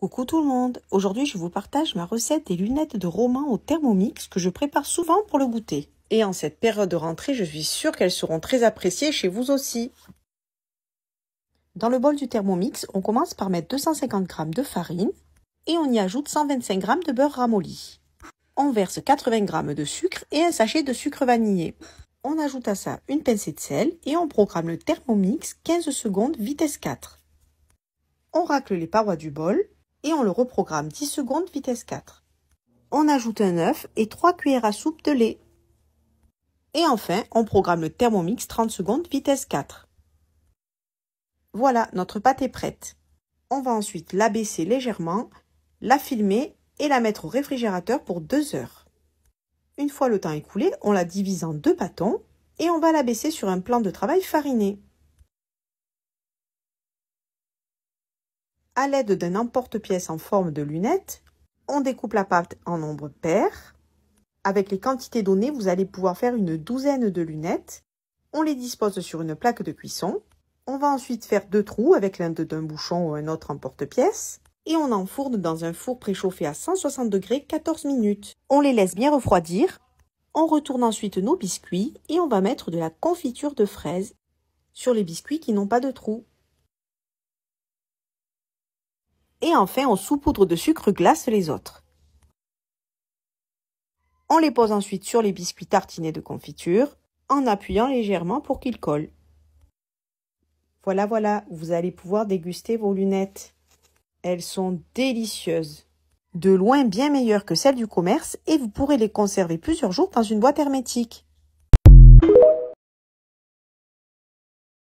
Coucou tout le monde, aujourd'hui je vous partage ma recette des lunettes de Romain au Thermomix que je prépare souvent pour le goûter. Et en cette période de rentrée, je suis sûre qu'elles seront très appréciées chez vous aussi. Dans le bol du Thermomix, on commence par mettre 250 g de farine et on y ajoute 125 g de beurre ramolli. On verse 80 g de sucre et un sachet de sucre vanillé. On ajoute à ça une pincée de sel et on programme le Thermomix 15 secondes vitesse 4. On racle les parois du bol et on le reprogramme 10 secondes vitesse 4. On ajoute un œuf et 3 cuillères à soupe de lait. Et enfin, on programme le Thermomix 30 secondes vitesse 4. Voilà, notre pâte est prête. On va ensuite l'abaisser légèrement, la filmer et la mettre au réfrigérateur pour 2 heures. Une fois le temps écoulé, on la divise en 2 bâtons et on va l'abaisser sur un plan de travail fariné. À l'aide d'un emporte-pièce en forme de lunette, on découpe la pâte en nombres pairs. Avec les quantités données, vous allez pouvoir faire une douzaine de lunettes. On les dispose sur une plaque de cuisson. On va ensuite faire 2 trous avec l'aide d'un bouchon ou un autre emporte-pièce. Et on enfourne dans un four préchauffé à 160 degrés 14 minutes. On les laisse bien refroidir. On retourne ensuite nos biscuits et on va mettre de la confiture de fraises sur les biscuits qui n'ont pas de trous. Et enfin, on saupoudre de sucre glace les autres. On les pose ensuite sur les biscuits tartinés de confiture en appuyant légèrement pour qu'ils collent. Voilà, vous allez pouvoir déguster vos lunettes. Elles sont délicieuses. De loin bien meilleures que celles du commerce et vous pourrez les conserver plusieurs jours dans une boîte hermétique.